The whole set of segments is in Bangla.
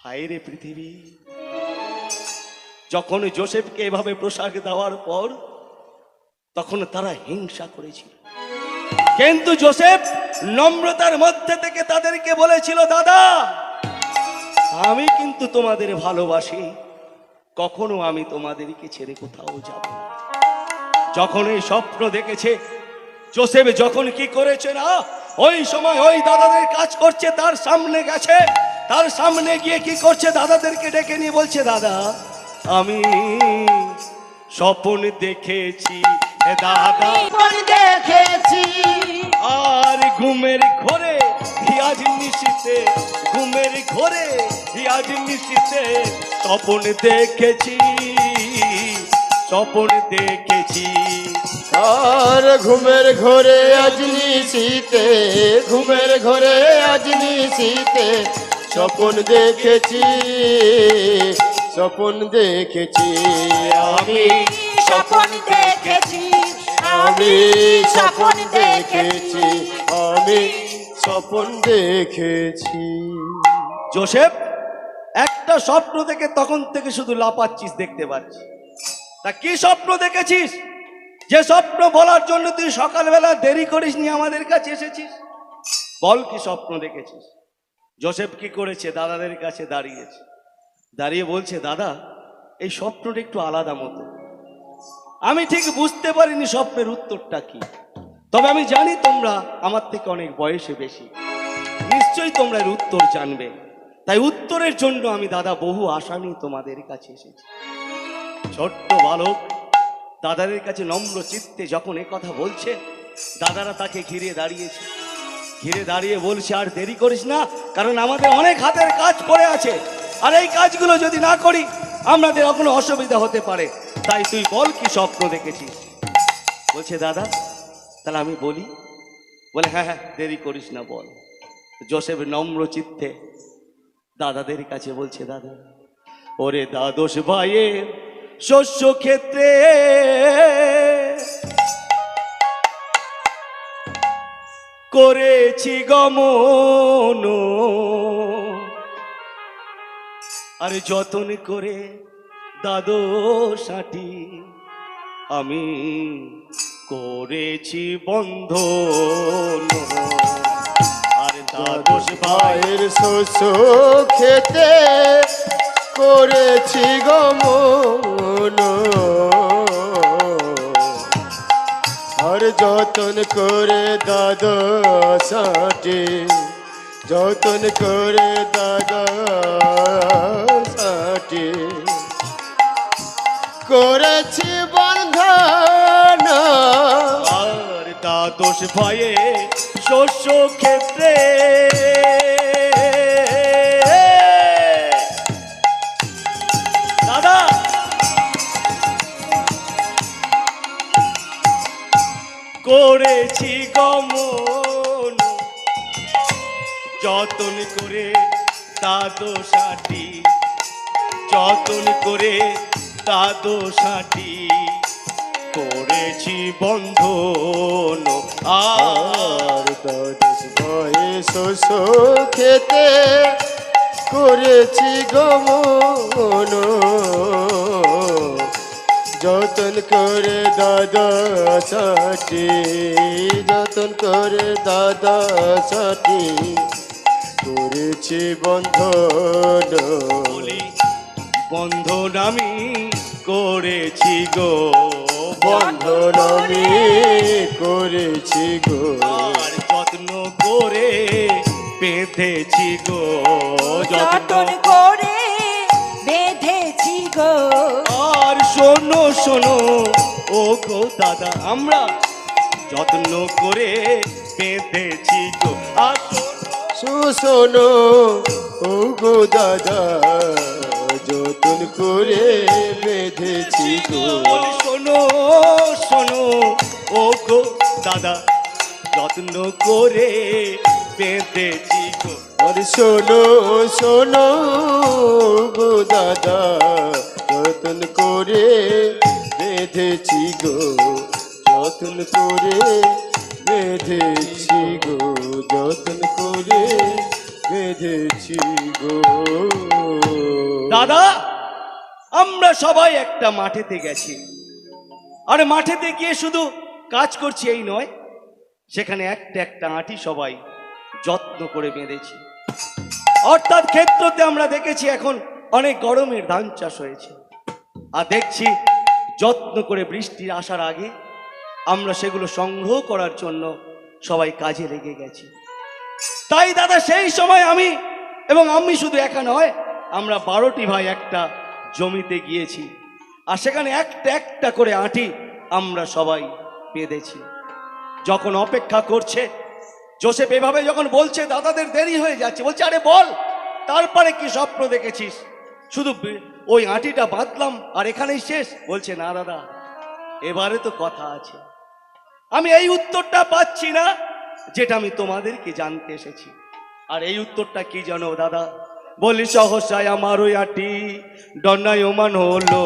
হায় রে পৃথিবী, যখন যোসেফকে এভাবে পোশাক দেওয়ার পর তখন তারা হিংসা করেছিল, কিন্তু যোসেফ নম্রতার মধ্যে থেকে তাদেরকে বলেছিল, দাদা আমি কিন্তু তোমাদের ভালোবাসি, কখনো আমি তোমাদেরকে ছেড়ে কোথাও যাব না। যখন এই স্বপ্ন দেখেছে যোসেফ, যখন কি করেছে না, ওই সময় ওই দাদাদের কাজ করছে, তার সামনে গেছে, তার সামনে গিয়ে কি করছে, দাদাদেরকে ডেকে নিয়ে বলছে, দাদা আমি স্বপ্ন দেখেছি, দাদা দেখেছি, আর ঘুমের ঘোরে আজ নিশিতে, ঘুমের ঘোরে আজ নিশিতে স্বপ্ন দেখেছি, স্বপ্ন দেখেছি। আর ঘুমের ঘরে আজ নিশীতে, ঘুমের ঘরে আজ নিশীতে স্বপ্ন দেখেছি, স্বপ্ন দেখেছি, আমি স্বপ্ন দেখেছি, আমি স্বপ্ন দেখেছি, আমি স্বপ্ন দেখেছি। যোসেফ একটা স্বপ্ন দেখে তখন থেকে শুধু লাপাচ্ছিস, দেখতে পাচ্ছি। তা কি স্বপ্ন দেখেছিস, যে স্বপ্ন বলার জন্য তুই সকালবেলা দেরি করিস নি আমাদের কাছে এসেছিস? বল কি স্বপ্ন দেখেছিস? যোসেফ কি করেছে, দাদাদের কাছে দাঁড়িয়েছে, দাঁড়িয়ে বলছে, দাদা এই স্বপ্নটা একটু আলাদা মতো, আমি ঠিক বুঝতে পারিনি স্বপ্নের উত্তরটা কি, তবে আমি জানি তোমরা আমার থেকে অনেক বয়সে বেশি, নিশ্চয়ই তোমরা এর উত্তর জানবে, তাই উত্তরের জন্য আমি দাদা বহু আশা নিয়ে তোমাদের কাছে এসেছি। ছোট্ট বালক দাদাদের কাছে নম্র চিত্তে যখন এ কথা বলছে, দাদারা তাকে ঘিরে দাঁড়িয়েছে, ঘিরে দাঁড়িয়ে বলছে, আর দেরি করিস না, কারণ আমাদের অনেক হাতের কাজ পড়ে আছে, আর এই কাজগুলো যদি না করি আমাদের কোনো অসুবিধা হতে পারে, তাই তুই বল কি স্বপ্ন দেখেছিস? বলছে, দাদা তাহলে আমি বলি? বলে, হ্যাঁ হ্যাঁ দেরি করিস না বল। যোসেফ নম্র চিত্তে দাদাদের কাছে বলছে, দাদা ওরে দ্বাদশ ভাইয়ের শস্য ক্ষেত্রে করেছি গমন, আর যতন করে দ্বাদশাটি আমি করেছি বন্ধন, আর দ্বাদশ ভাইয়ের শস্য খেতে করেছি গমন, আর যতন করে দ্বাদশাটি, যতন করে দ্বাদশাটি করেছি বন্ধন, আর দ্বাদশ ভাইয়ে শস্য ক্ষেত্রে দাদা করেছি গমন, যতন করে দ্বাদশাটি, যতন করে দ্বাদশাটি করেছি বন্ধন, আর দ্বাদশ ভাইয়ে শস্য খেতে করেছি গমন, যতন করে দ্বাদশাটি, যতন করে দ্বাদশাটি করেছি বন্ধন, বলি বন্ধন আমি করেছি গো, বন্ধন আমি করেছি গো, আর যত্ন করে বেঁধেছি গো, যতন করে বেঁধেছি গো, আর শোনো শোনো ও গো দাদা, আমরা যত্ন করে বেঁধেছি গো, আর শোনো ও গো দাদা, যতন করে বেঁধেছি গো, বলি শোনো শোনো ও গো দাদা, যত্ন করে বেঁধেছি গো, আর শোনো শোনো গো দাদা, যতন করে বেঁধেছি গো, যতন করে বেঁধেছি গো, যতন করে বেঁধেছি গো। দাদা, আমরা সবাই একটা মাঠেতে গেছি, আর মাঠেতে গিয়ে শুধু কাজ করছি এই নয়, সেখানে একটা একটা আঁটি সবাই যত্ন করে বেঁধেছি। অর্থাৎ ক্ষেত্রতে আমরা দেখেছি এখন অনেক গরমের ধান চাষ হয়েছে, আর দেখছি যত্ন করে বৃষ্টি আসার আগে আমরা সেগুলো সংগ্রহ করার জন্য সবাই কাজে লেগে গেছি। তাই দাদা, সেই সময় আমি শুধু একা নয়, আমরা 12টি ভাই একটা জমিতে গিয়েছি, আর সেখানে একটা একটা করে আঁটি আমরা সবাই বেঁধেছি। যখন অপেক্ষা করছে, জোসেফ এভাবে যখন বলছে দাদাদের দেরি হয়ে যাচ্ছে, বলছে আরে বল, তারপরে কি স্বপ্ন দেখেছিস? শুধু ওই আঁটিটা বাঁধলাম আর এখানেই শেষ? বলছে না দাদা, এবারে তো কথা আছে। আমি এই উত্তরটা পাচ্ছি না যেটা আমি তোমাদেরকে জানতে এসেছি। আর এই উত্তরটা কি জানো দাদা? বলি সহসায় আমার ওই আঁটি দণ্ডায়মান হলো,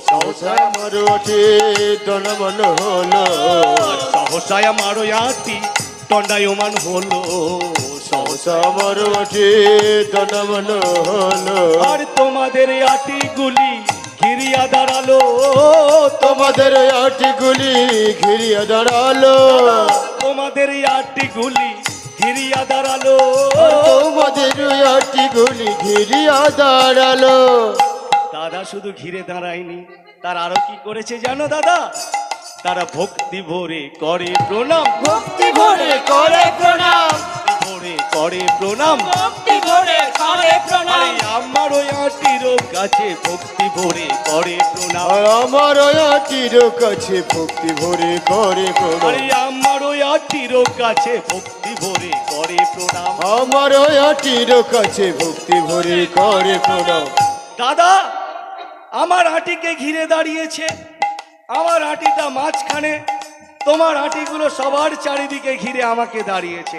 সহসায় আমার আঁটি দণ্ডায়মান হলো, সহসায় আমার ওই আঁটি দণ্ডায়মান হলো, সহসায় আমার আঁটি দণ্ডায়মান হলো। আর তোমাদের আঁটিগুলি ঘিরিয়া দাঁড়ালো, তোমাদের আঁটিগুলি ঘিরিয়া দাঁড়ালো, তোমাদের আঁটিগুলি ঘিরিয়া দাঁড়ালো, তোমাদের আঁটিগুলি ঘিরিয়া দাঁড়ালো। দাদা শুধু ঘিরে দাঁড়ায়নি, তার আরো কি করেছে জানো দাদা? তারা ভক্তি ভরে করে প্রণাম, ভক্তি ভরে করে প্রণাম, ভরে করে প্রণাম, ভক্তি ভরে করে প্রণাম। আরে আমার ওই আঁটির কাছে ভক্তি ভরে করে প্রণাম, আর আমার আঁটির কাছে ভক্তি ভরে করে প্রণাম, আরে আমার ওই আঁটির কাছে ভক্তি ভরে করে প্রণাম। আমার আঁটির কাছে ভক্তি ভরে করে প্রণাম। দাদা, আমার আঁটিকে ঘিরে দাঁড়িয়েছে, আমার আঁটিটা মাঝখানে, তোমার আঁটিগুলো সবার চারিদিকে ঘিরে আমাকে দাঁড়িয়েছে।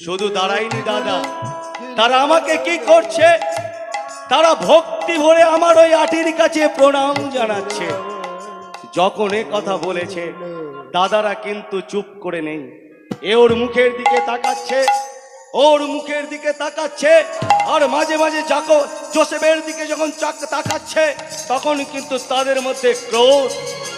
শুধু দাঁড়ায়নি দাদা, তারা আমাকে কি করছে? তারা ভক্তি ভরে আমার ওই আঁটির কাছে প্রণাম জানাচ্ছে। যখন এ কথা বলেছে, দাদারা কিন্তু চুপ করে নেই, এ ওর মুখের দিকে তাকাচ্ছে, ওর মুখের দিকে তাকাচ্ছে, আর মাঝে মাঝে জোসেফের দিকে যখন তাকাচ্ছে, তখন কিন্তু তাদের মধ্যে ক্রোধ,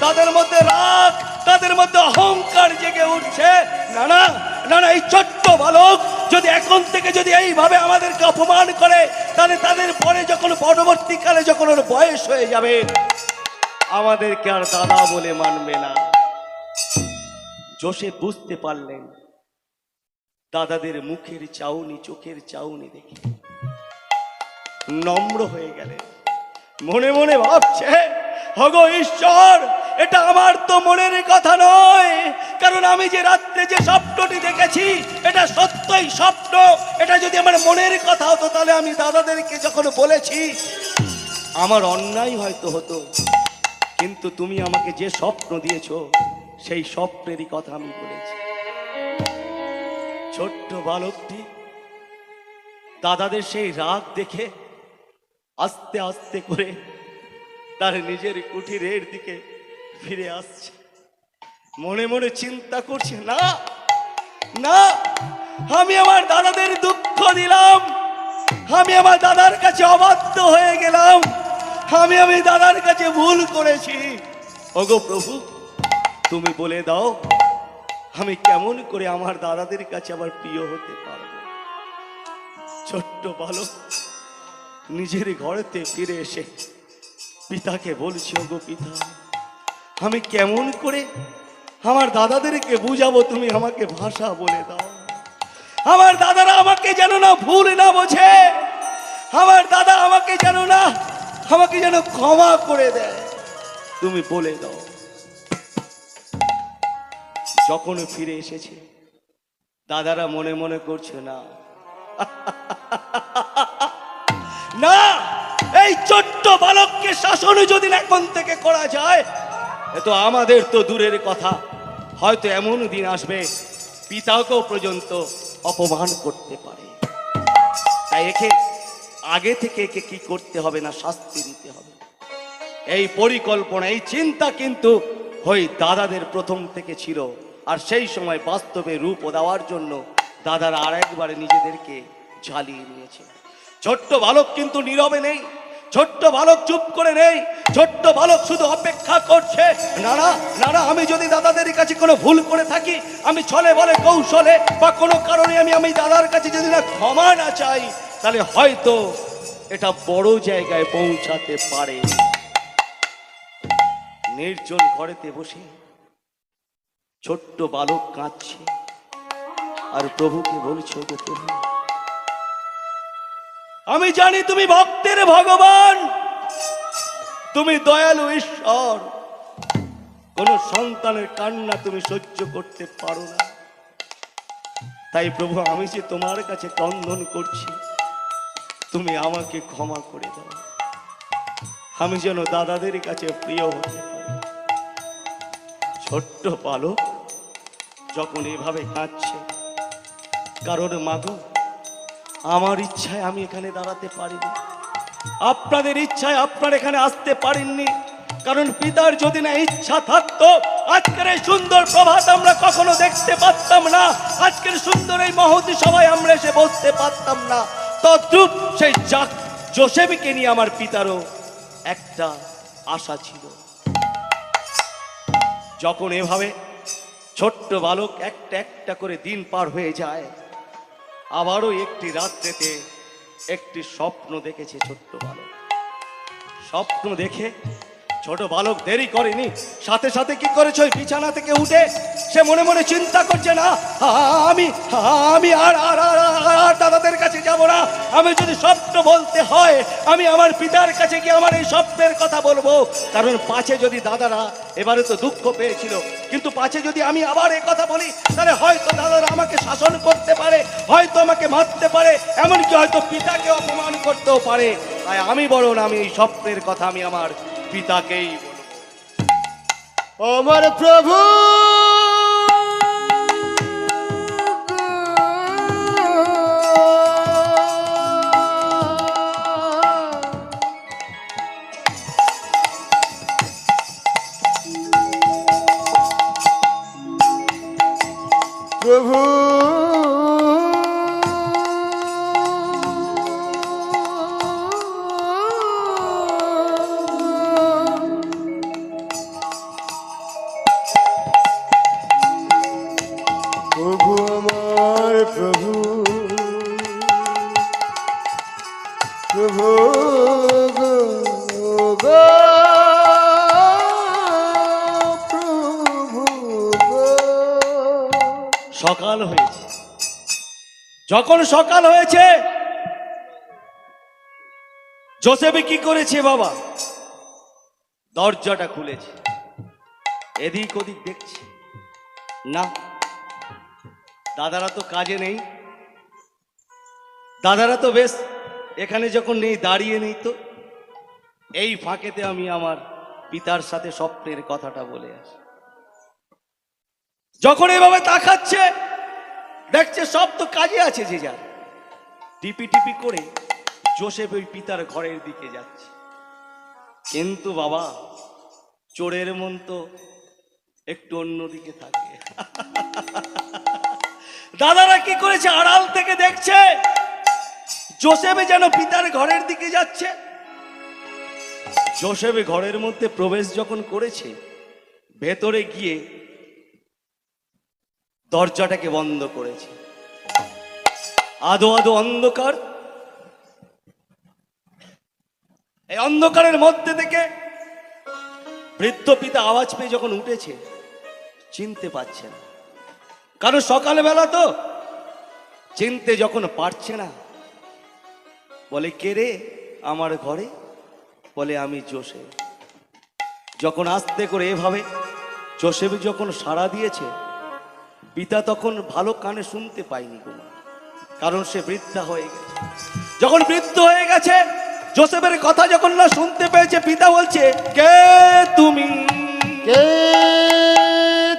তাদের মধ্যে রাগ, তাদের মধ্যে অহংকার জেগে উঠছে। না না না না, এই ছোট্ট বালক যদি এখন থেকে যদি এইভাবে আমাদেরকে অপমান করে, তাহলে তাদের পরে যখন পরবর্তীকালে যখন ওর বয়স হয়ে যাবে, আমাদেরকে আর দাদা বলে মানবে না। জোসেফ বুঝতে পারলেন, দাদাদের মুখের চাউনি, চোখের চাউনি দেখে নম্র হয়ে গেলেন। মনে মনে ভাবছে, হগো ঈশ্বর, এটা আমার তো মনের কথা নয়, কারণ আমি যে রাত্রে যে স্বপ্নটি দেখেছি এটা সত্যই স্বপ্ন। এটা যদি আমার মনের কথা হতো, তাহলে আমি দাদাদেরকে যখন বলেছি আমার অন্যায় হয়তো হতো, কিন্তু তুমি আমাকে যে স্বপ্ন দিয়েছো সেই স্বপ্নেরই কথা আমি বলেছি। ছোট্ট বালকটি দাদাদের সেই রাগ দেখে আস্তে আস্তে করে তার নিজের কুঠিরের দিকে ফিরে আসছে। মনে মনে চিন্তা করছে, না না, আমি আমার দাদাদের দুঃখ দিলাম, আমি আমার দাদার কাছে অবাধ্য হয়ে গেলাম, আমি দাদার কাছে ভুল করেছি। ওগো প্রভু, তুমি বলে দাও আমি কেমন করে আমার দাদাদের কাছে আবার প্রিয় হতে পারবো। ছোট্ট বালক নিজের ঘরেতে ফিরে এসে পিতাকে বলছি, ওগো পিতা, আমি কেমন করে আমার দাদাদেরকে বুঝাবো, তুমি আমাকে ভাষা বলে দাও। আমার দাদারা আমাকে যেন না ভুল না বোঝে, আমার দাদা আমাকে যেন ক্ষমা করে দেয়, তুমি বলে দাও। যখন ফিরে এসেছে, দাদারা মনে মনে করছে, না না, এই ছোট্ট বালককে শাসন যদি এখন থেকে করা যায়, এ তো আমাদের তো দূরের কথা, হয়তো এমন দিন আসবে পিতাকেও পর্যন্ত অপমান করতে পারে। তাই আগে থেকে একে কি করতে হবে না, শাস্তি দিতে হবে। এই পরিকল্পনা, এই চিন্তা কিন্তু ওই দাদাদের প্রথম থেকে ছিল, আর সেই সময় বাস্তবে রূপ দেওয়ার জন্য দাদারা আর একবারে নিজেদেরকে ঝালিয়ে নিয়েছে। ছোট্ট বালক কিন্তু নীরবে নেই, ছোট্ট বালক চুপ করে নেই, ছোট্ট বালক শুধু অপেক্ষা করছে। না না না না, আমি যদি দাদাদের কাছে কোনো ভুল করে থাকি, আমি ছলে বলে কৌশলে বা কোনো কারণে আমি দাদার কাছে যদি না ক্ষমা না চাই, তাহলে হয়তো এটা বড় জায়গায় পৌঁছাতে পারে। নির্জন ঘরেতে বসে ছোট্ট বালক কাঁদছে আর প্রভুকে বলছে, ওগো প্রভু, আমি জানি তুমি ভক্তের ভগবান, তুমি দয়ালু ঈশ্বর, কোন সন্তানের কান্না তুমি সহ্য করতে পারো না। তাই প্রভু, আমি যে তোমার কাছে ক্রন্দন করছি, তুমি আমাকে ক্ষমা করে দাও, আমি যেন দাদাদের কাছে প্রিয় হতে পারি। ছোট্ট বালক যখন এভাবে কাঁদছে, কারণ মাগো, আমার ইচ্ছায় আমি এখানে দাঁড়াতে পারিনি, আপনাদের ইচ্ছায় আপনার এখানে আসতে পারেননি, কারণ পিতার যদি না ইচ্ছা থাকতো, আজকের এই সুন্দর প্রভাত আমরা কখনো দেখতে পারতাম না, আজকের সুন্দর এই মহতী সভায় আমরা এসে বসতে পারতাম না। তদ্রূপ সেই যোসেফকে নিয়ে আমার পিতারও একটা আশা ছিল। যখন এভাবে ছোট্ট বালক একটা একটা করে দিন পার হয়ে যায়, আবারও একটি রাত্রেতে একটি স্বপ্ন দেখেছে ছোট্ট বালক। স্বপ্ন দেখে ছোট বালক দেরি করেনি, সাথে সাথে কি করেছে, ওই বিছানা থেকে উঠে সে মনে মনে চিন্তা করছে, না আমি আমি আর আর আর দাদাদের কাছে যাব না, আমি যদি স্বপ্ন বলতে হয় আমি আমার পিতার কাছে গিয়ে আমার এই স্বপ্নের কথা বলবো, কারণ পাছে যদি দাদারা এবারে তো দুঃখ পেয়েছিল, কিন্তু পাছে যদি আমি আবার এই কথা বলি, তাহলে হয়তো দাদারা আমাকে শাসন করতে পারে, হয়তো আমাকে মারতে পারে, এমনকি হয়তো পিতাকে অপমান করতেও পারে। তাই আমি বলুন, আমি এই স্বপ্নের কথা আমি আমার পিতাকেই বলবো। আমার প্রভু প্রভু প্রভু আমার প্রভু প্রভু গো গো প্রভু গো। সকাল হয়েছে, যখন সকাল হয়েছে, যোসেফ কি করেছে বাবা, দরজাটা খুলেছে, এদিক ওদিক দেখছে, না দাদারা তো কাজে নেই, দাদারা তো বেশ এখানে যখন নেই দাঁড়িয়ে নেই, তো এই ফাঁকেতে আমি আমার পিতার সাথে স্বপ্নের কথাটা বলে আসি। যখন এভাবে তাকাচ্ছে, দেখছে সব তো কাজে আছে, যে যার টিপি টিপি করে যোসেফ ওই পিতার ঘরের দিকে যাচ্ছে। কিন্তু বাবা, চোরের মন তো একটু অন্যদিকে থাকে। দাদারা কি করেছে, আড়াল থেকে দেখছে যোসেফ যেন পিতার ঘরের দিকে যাচ্ছে। যোসেফ ঘরের মধ্যে প্রবেশ যখন করেছে, ভেতরে গিয়ে দরজাটাকে বন্ধ করেছে। আদো আদো অন্ধকার, এই অন্ধকারের মধ্যে থেকে বৃদ্ধ পিতা আওয়াজ পেয়ে যখন উঠেছে, চিনতে পারছে না, কারণ সকালবেলা তো চিনতে যখন পারছে না, বলে, কে রে আমার ঘরে? বলে, আমি যোসেফ। যখন আস্তে করে এভাবে যোসেফ যখন সাড়া দিয়েছে, পিতা তখন ভালো কানে শুনতে পায়নি কোনো, কারণ সে বৃদ্ধা হয়ে গেছে। যখন বৃদ্ধ হয়ে গেছে, যোসেফের কথা যখন না শুনতে পেয়েছে, পিতা বলছে, কে তুমি? কে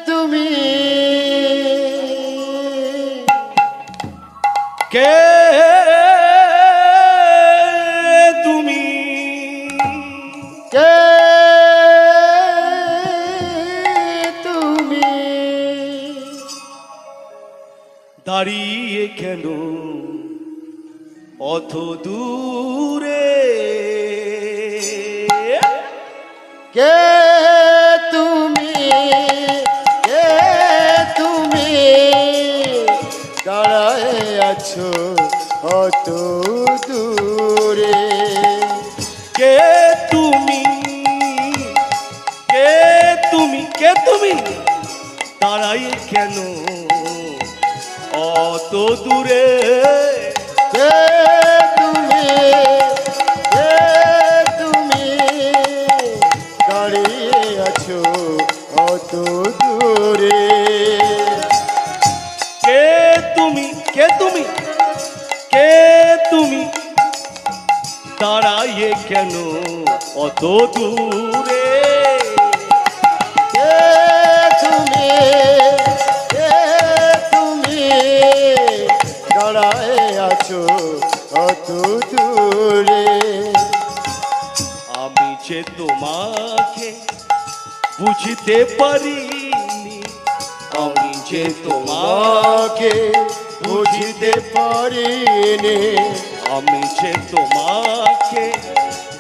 তুমি? কে তুমি? কে তুমি? দাঁড়িয়ে কেন অত দূরে? কে তুমি, কে তুমি দাঁড়ায় আছো অত দূরে। কে তুমি, কে তুমি, কে তুমি দাঁড়াই কেন অত দূরে? কে তুমি, কে তুমি দাঁড়িয়ে আছো অত দূরে। কে তুমি, কে তুমি, কে তুমি দাঁড়াইয়ে কেন অত দূরে? কে তুমি, কে তুমি দাঁড়ায় আছো অত দূরে। আমি যে তোমাকে বুঝতে পারিনি, আমি যে তোমাকে তোমাকে বুঝতে পারিনি, আমি যে তোমাকে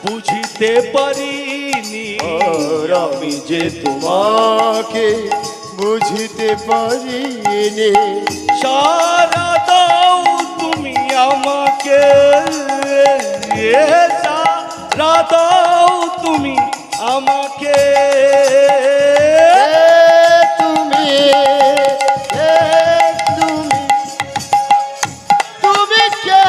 বুঝতে পারিনি, আমি যে তোমাকে বুঝতে পারিনি। সারা দাও তুমি আমাকে, সারা দাও তুমি আমাকে। তুমি, তুমি, তুমি কে?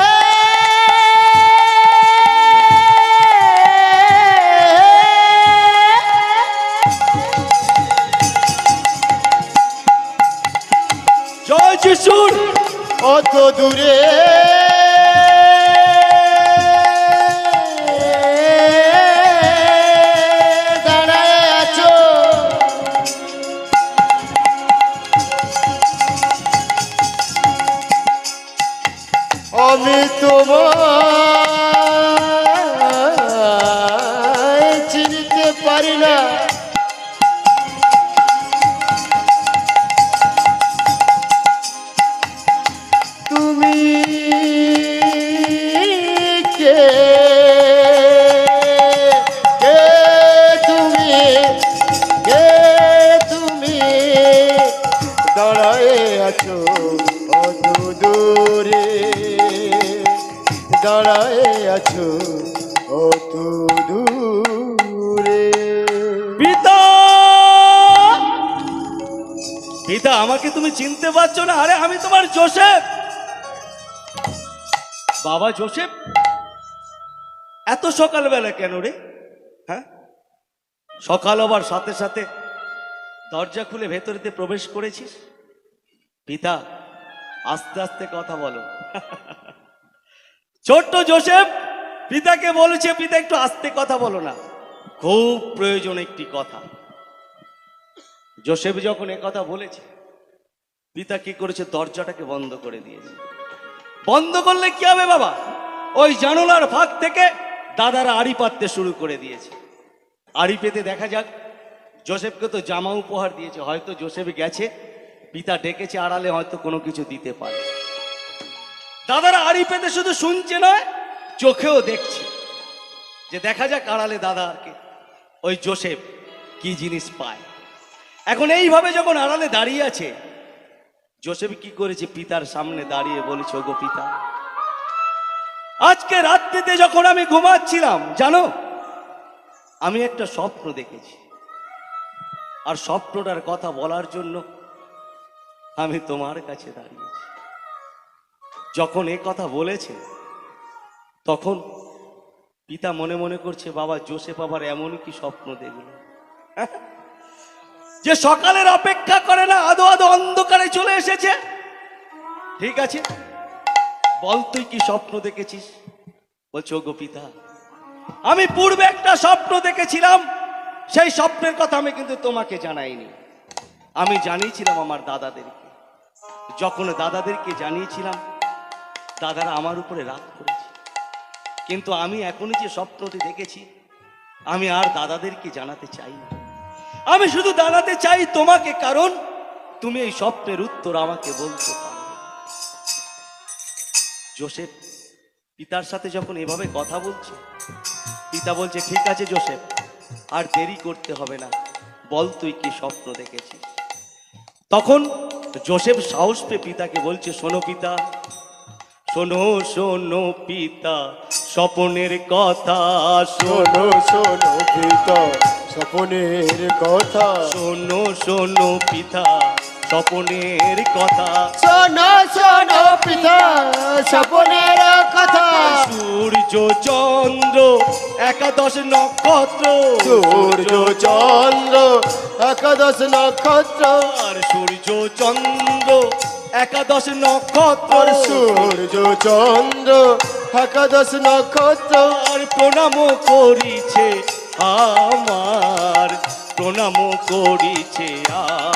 জয় যিশুর। অত দূরে দাঁড়ায় আছো, আমি তোমায় চিনতে পারি না। তুমি কে, কে তুমি, কে তুমি দাঁড়ায় আছো অত দূরে, দাঁড়ায় আছো অত দূরে। পিতা, পিতা আমাকে তুমি চিনতে পারছো না? আরে আমি তোমার জোসেফ, বাবা জোসেফ। এত সকালবেলা কেন রে? হ্যাঁ, সকাল হবার সাথে সাথে দরজা খুলে ভেতরেতে প্রবেশ করেছিস? পিতা আস্তে আস্তে কথা বলো। ছোট্ট জোসেফ পিতাকে বলেছে, পিতা একটু আস্তে কথা বলো না, খুব প্রয়োজন একটি কথা। জোসেফ যখন কথা বলেছে, পিতা কি করেছে? দরজাটাকে বন্ধ করে দিয়েছে। বন্ধ করলে কি হবে বাবা? ওই জানালার ফাঁক থেকে দাদারা আড়ি পাততে শুরু করে দিয়েছে। আড়ি পেতে দেখা যাক, জোসেফকে তো জামা উপহার দিয়েছে, হয়তো জোসেফ গেছে, পিতা ডেকেছে আড়ালে, হয়তো কোনো কিছু দিতে পারে। দাদারা আড়ি পেতে শুধু শুনছে নয়, চোখেও দেখছে যে দেখা যাক আড়ালে দাদা আর কে, ওই জোসেফ কি জিনিস পায়। এখন এইভাবে যখন আড়ালে দাঁড়িয়ে আছে, জোসেফ কি করেছে? পিতার সামনে দাঁড়িয়ে বলেছে, ওগো পিতা, আজকে রাত্রিতে যখন আমি ঘুমাচ্ছিলাম, জানো আমি একটা স্বপ্ন দেখেছি, আর স্বপ্নটার কথা বলার জন্য আমি তোমার কাছে দাঁড়িয়েছি। যখন এ কথা বলেছে, তখন পিতা মনে মনে করছে, বাবা জোসেফ আবার এমনই কি স্বপ্ন দেখল যে সকালের অপেক্ষা করে না, আদো আদো অন্ধকারে চলে এসেছে। ঠিক আছে, বল তুই কি স্বপ্ন দেখেছিস? বলছো, গো পিতা, আমি পূর্বে একটা স্বপ্ন দেখেছিলাম, সেই স্বপ্নের কথা আমি কিন্তু তোমাকে জানাইনি। আমি জানিয়েছিলাম আমার দাদাদেরকে। যখন দাদাদেরকে জানিয়েছিলাম, দাদারা আমার উপরে রাগ করেছে। কিন্তু আমি এখনই যে স্বপ্নটি দেখেছি, আমি আর দাদাদেরকে জানাতে চাই না। আমি শুধু জানাতে চাই তোমাকে, কারণ তুমি এই স্বপ্নের উত্তর আমাকে বলতে পারো। জোসেফ পিতার সাথে যখন এভাবে কথা বলছে, পিতা বলছে, ঠিক আছে জোসেফ, আর দেরি করতে হবে না, বল তুই কি স্বপ্ন দেখেছিস। তখন যোসেফ সাহস পেয়ে পিতাকে বলছে, শোনো পিতা, শোনো শোনো পিতা স্বপনের কথা, শোনো শোনো শোনো পিতা স্বপনের কথা, শোনো শোনো পিতা স্বপনের কথা। শোনো শোনো পিতা স্বপনের কথা, সূর্য চন্দ্র একাদশ নক্ষত্র, সূর্য চন্দ্র একাদশ নক্ষত্র, আর সূর্য চন্দ্র একাদশ নক্ষত্র, আর সূর্য চন্দ্র একাদশ নক্ষত্র, আর প্রণাম করিছে আমার, প্রণাম করিছে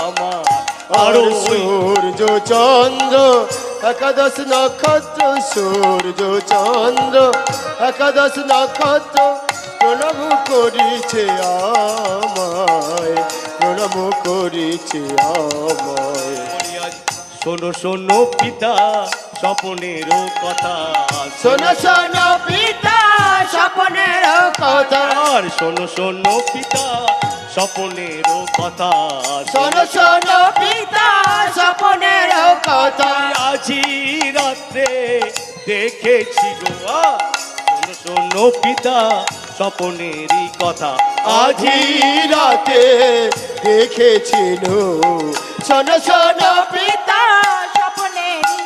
আমার। আর আরো সূর্য চন্দ্র একাদশ নক্ষত্র, সূর্য চন্দ্র একাদশ নক্ষত্র প্রণাম করিছে আমায়, প্রণাম করিছে আমায়। শোনো শোনো পিতা স্বপনের কথা, শোনো শোনো পিতা স্বপনের কথা, আর শোনো শোনো পিতা স্বপনের কথা, শোনো শোনো পিতা স্বপনের কথা, আজি রাত্রে দেখেছি গো, শোনো শোনো পিতা স্বপনেরই কথা, আজি রাতে দেখেছিল, শোনো শোনো পিতা স্বপ্নেরই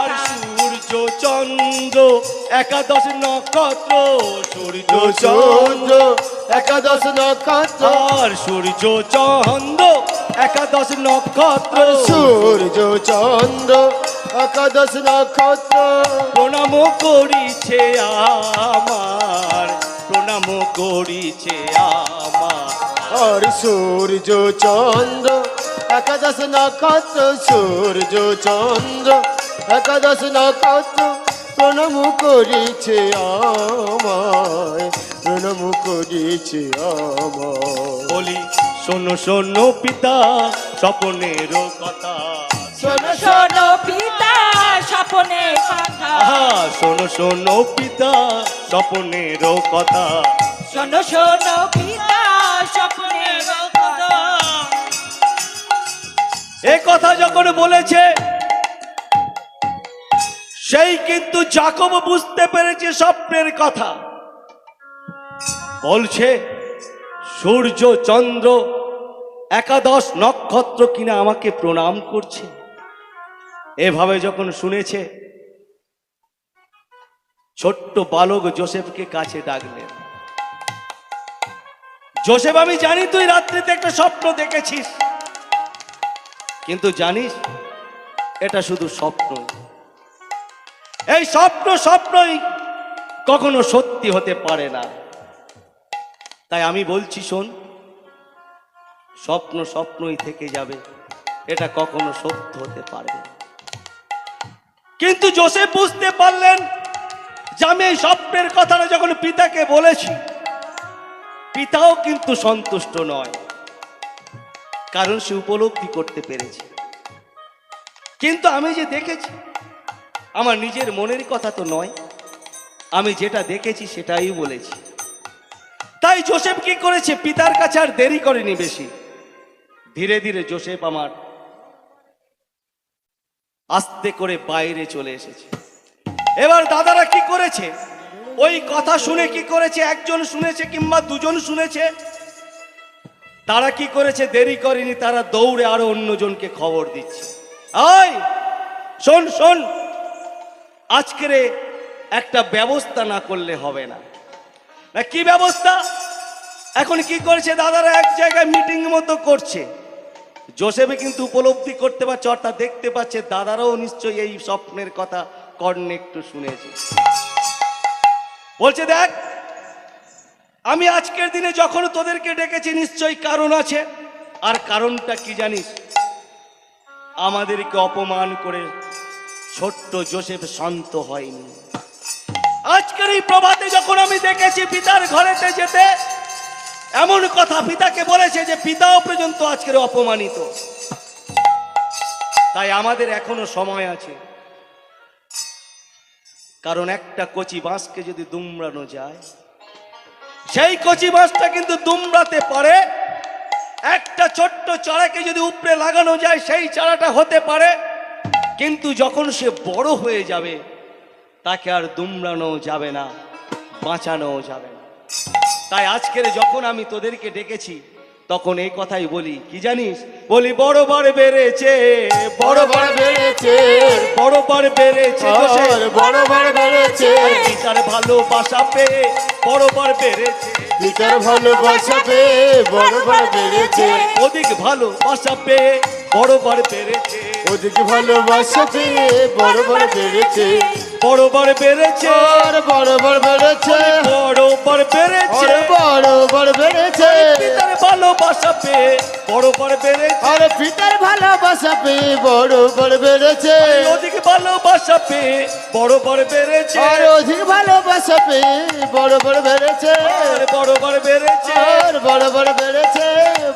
আর কথা, সূর্য চন্দ্র একাদশ নক্ষত্র, সূর্য চন্দ্র চন্দ্র একাদশ নক্ষত্র, আর সূর্য চন্দ্র একাদশ নক্ষত্র, সূর্য চন্দ্র একাদশ নক্ষত্র প্রণাম করিছে আমার, প্রণাম করিছে আমার। আর সূর্য চন্দ্র একাদশ নক্ষত্র, সূর্য চন্দ্র একাদশ নক্ষত্র প্রণাম করিছে আমায়, প্রণাম করিছে আমায়। বলি শোনো শোনো পিতা স্বপনের কথা, শোনো শোনো পিতা স্বপ্নের কথা, আহা শোনো শোনো পিতা স্বপনের কথা, শোনো শোনো পিতা স্বপ্নের কথা। এ কথা যখন বলেছে সেই কিন্তু যাকব বুঝতে পেরেছে স্বপ্নের কথা। বলছে সূর্য চন্দ্র একাদশ নক্ষত্র কিনা আমাকে প্রণাম করছে। এভাবে যখন শুনেছে, ছোট্ট বালক যোসেফকে কাছে ডাকলেন। যোসেফ, আমি জানি তুই রাত্রিতে একটা স্বপ্ন দেখেছিস, কিন্তু জানিস এটা শুধু স্বপ্ন। এই স্বপ্ন স্বপ্নই কখনো সত্যি হতে পারে না। তাই আমি বলছি, শোন, স্বপ্ন স্বপ্নই থেকে যাবে, এটা কখনো সত্য হতে পারবে না। কিন্তু যোসেফ বুঝতে পারলেন যে আমি এই স্বপ্নের কথাটা যখন পিতাকে বলেছি, পিতাও কিন্তু সন্তুষ্ট নয়, কারণ সে উপলব্ধি করতে পেরেছে। কিন্তু আমি যে দেখেছি আমার নিজের মনের কথা তো নয়, আমি যেটা দেখেছি সেটাই বলেছি। তাই যোসেফ কি করেছে, পিতার কাছে আর দেরি করেনি বেশি। ধীরে ধীরে যোসেফ আমার আস্তে করে বাইরে চলে এসেছে। এবার দাদারা কি করেছে, ওই কথা শুনে কি করেছে, একজন শুনেছে কিংবা দুজন শুনেছে, তারা কি করেছে, দেরি করেনি, তারা দৌড়ে আরো অন্যজনকে খবর দিচ্ছে। আয় শোন শোন, আজকের একটা ব্যবস্থা না করলে হবে না। না কি ব্যবস্থা? এখন কি করেছে দাদারা, এক জায়গায় মিটিং মতো করছে। যোসেফে কিন্তু উপলব্ধি করতে পারছে, অর্থাৎ দেখতে পাচ্ছে দাদারাও নিশ্চয়ই এই স্বপ্নের কথা কর্ণে একটু শুনেছে। বলছে, দেখ, আমি আজকের দিনে যখন তোদেরকে ডেকেছি নিশ্চয়ই কারণ আছে। আর কারণটা কি জানিস? আমাদেরকে অপমান করে ছোট্ট যোসেফ শান্ত হয়নি। আজকের এই প্রভাতে যখন আমি দেখেছি পিতার ঘরেতে যেতে, এমন কথা পিতাকে বলেছে যে পিতাও পর্যন্ত আজকের অপমানিত। তাই আমাদের এখনো সময় আছে, কারণ একটা কচি বাঁশকে যদি দুমড়ানো যায় সেই কচি মাছটা কিন্তু দুমড়াতে পারে, একটা ছোট্ট চারাকে যদি উপরে লাগানো যায় সেই চারাটা হতে পারে, কিন্তু যখন সে বড় হয়ে যাবে তাকে আর দুমড়ানো যাবে না, বাঁচানো যাবে না। তাই আজকের যখন আমি তোদেরকে ডেকেছি তখন এই কথাই বলি, কি জানিস? বলি বড়বার বেড়েছে, বড়বার বেড়েছে, বড়বার বেড়েছে, আর বড়বার বেড়েছে, পিতার ভালোবাসা পেয়ে বড়বার বেড়েছে, পিতার ভালোবাসা পেয়ে বড়বার বেড়েছে, অধিক ভালোবাসা পেয়ে বড়বার বেড়েছে, ওদিকে ভালোবাসা পেয়ে বড়বার বেড়েছে, বড়বার বেড়েছে, আর বড়বার বেড়েছে, বড়বার বেড়েছে, আর বড়বার বেড়েছে, পিতার ভালোবাসা পেয়ে বড়বার বেড়েছে, আর পিতার ভালোবাসা পেয়ে বড়বার বেড়েছে, অধিক ভালোবাসা পেয়ে বড়বার বেড়েছে, আর অধিক ভালোবাসা পেয়ে বড়বার বেড়েছে, আর বড়বার বেড়েছে, আর বড়বার বেড়েছে,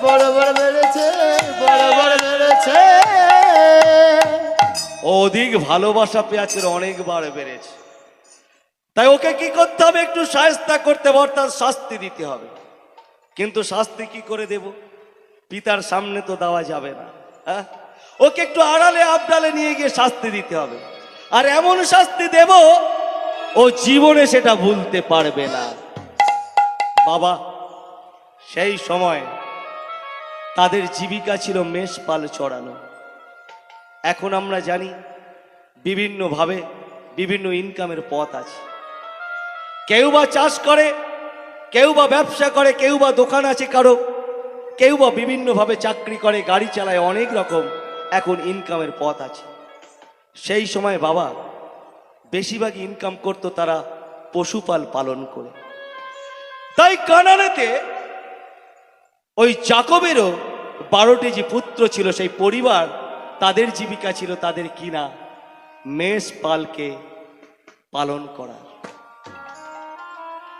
বড়বার বেড়েছে, বড়বার বেড়েছে। অধিক ভালোবাসা পেয়ে আজকের অনেকবার বেড়েছে। তাই ওকে কি করতে হবে? একটু শায়েস্তা করতে হবে, অর্থাৎ শাস্তি দিতে হবে। কিন্তু শাস্তি কি করে দেব? পিতার সামনে তো দেওয়া যাবে না, হ্যাঁ? ওকে একটু আড়ালে আবডালে নিয়ে গিয়ে শাস্তি দিতে হবে, আর এমন শাস্তি দেব ও জীবনে সেটা ভুলতে পারবে না। বাবা, সেই সময় তাদের জীবিকা ছিল মেষ পাল চড়ানো। এখন আমরা জানি বিভিন্নভাবে বিভিন্ন ইনকামের পথ আছে। কেউ বা চাষ করে, কেউ বা ব্যবসা করে, কেউ বা দোকান আছে কারো, কেউ বা বিভিন্নভাবে চাকরি করে, গাড়ি চালায়, অনেক রকম এখন ইনকামের পথ আছে। সেই সময় বাবা বেশিরভাগ ইনকাম করতো তারা পশুপাল পালন করে। তাই কানানেতে ওই জাকবেরও 12টি যে পুত্র ছিল, সেই পরিবার তাদের জীবিকা ছিল তাদের কিনা মেষ পালকে পালন করা।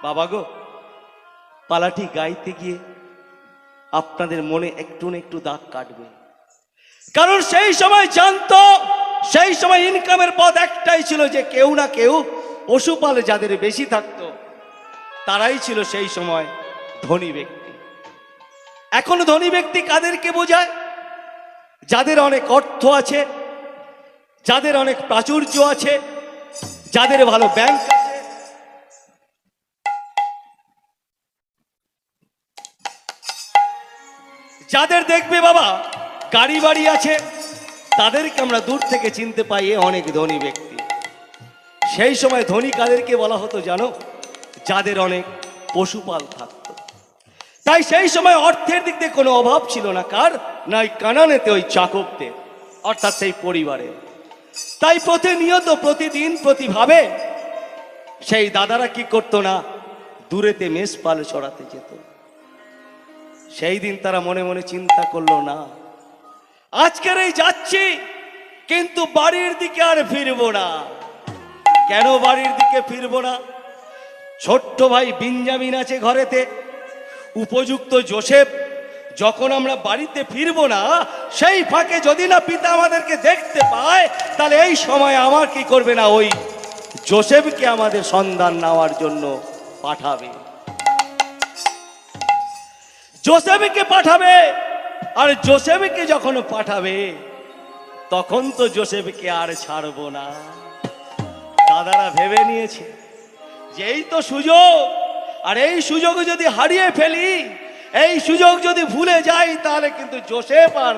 বাবা গো, পালাটি গাইতে গিয়ে আপনাদের মনে একটু না একটু দাগ কাটবে, কারণ সেই সময় জানতো, সেই সময় ইনকামের পথ একটাই ছিল যে কেউ না কেউ পশুপাল যাদের বেশি থাকতো তারাই ছিল সেই সময় ধনী ব্যক্তি। এখন ধনী ব্যক্তি কাদেরকে বোঝায়? যাদের অনেক অর্থ আছে, যাদের অনেক প্রাচুর্য আছে, যাদের ভালো ব্যাংক আছে, যাদের দেখবে বাবা গাড়ি বাড়ি আছে, তাদেরকে আমরা দূর থেকে চিনতে পাই এ অনেক ধনী ব্যক্তি। সেই সময় ধনী কাদেরকে বলা হতো জানো? যাদের অনেক পশুপাল থাকতো। তাই সেই সময় অর্থের দিক দিয়ে কোনো অভাব ছিল না, কার? না ওই কানানেতে ওই জাকবদের, অর্থাৎ সেই পরিবারের। তাই প্রতিনিয়ত প্রতিদিন প্রতিভাবে সেই দাদারা কি করতো না, দূরেতে মেষ পাল চড়াতে যেত। সেই দিন তারা মনে মনে চিন্তা করলো, না আজকের এই যাচ্ছি কিন্তু বাড়ির দিকে আর ফিরবো না। কেন বাড়ির দিকে ফিরবো না? ছোট্ট ভাই বিঞ্জামিন আছে ঘরেতে, উপযুক্ত জোসেফ, যখন আমরা বাড়িতে ফিরবো না সেই ফাঁকে যদি না পিতা আমাদেরকে দেখতে পায়, তাহলে এই সময় আমার কি করবে না, ওই জোসেফকে আমাদের সন্ধান নেওয়ার জন্য পাঠাবে, জোসেফকে পাঠাবে। আর জোসেফকে যখন পাঠাবে তখন তো জোসেফকে আর ছাড়বো না। দাদারা ভেবে নিয়েছে যে এই তো সুযোগ, আর এই সুযোগ যদি হারিয়ে ফেলি, এই সুযোগ যদি ভুলে যাই, তাহলে কিন্তু জোসেফ আর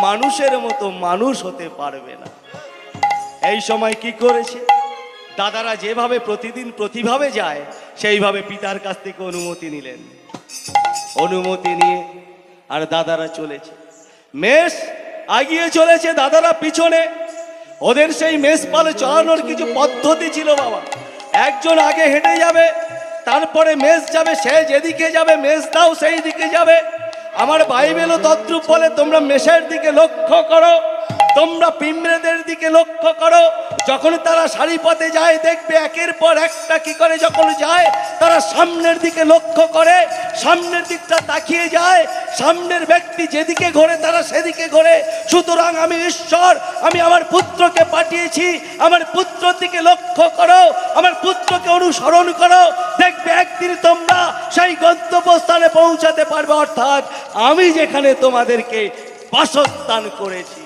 মানুষের মতো মানুষ হতে পারবে না। এই সময় কি করেছে? দাদারা যেভাবে প্রতিদিন প্রতিভাবে যায়, সেইভাবে পিতার কাছ থেকে অনুমতি নিলেন। অনুমতি নিয়ে আর দাদারা চলেছে, মেষ আগিয়ে চলেছে, দাদারা পিছনে। ওদের সেই মেষ পালে চড়ানোর কিছু পদ্ধতি ছিল বাবা। একজন আগে হেঁটে যাবে, তারপরে মেষ যাবে, সে যেদিকে যাবে মেষ দাও সেই দিকে যাবে। আমার বাইবেলও তদ্রূপ বলে, তোমরা মেষের দিকে লক্ষ্য করো, তোমরা পিঁমড়েদের দিকে লক্ষ্য করো। যখন তারা সারি পথে যায় দেখবে একের পর একটা কি করে যখন যায়, তারা সামনের দিকে লক্ষ্য করে, সামনের দিকটা তাকিয়ে যায়, সামনের ব্যক্তি যেদিকে ঘোরে তারা সেদিকে ঘোরে। সুতরাং আমি ঈশ্বর, আমি আমার পুত্রকে পাঠিয়েছি, আমার পুত্রের দিকে লক্ষ্য করো, আমার পুত্রকে অনুসরণ করো। দেখবে একদিন তোমরা সেই গন্তব্যস্থানে পৌঁছাতে পারবে, অর্থাৎ আমি যেখানে তোমাদেরকে বাসস্থান করেছি।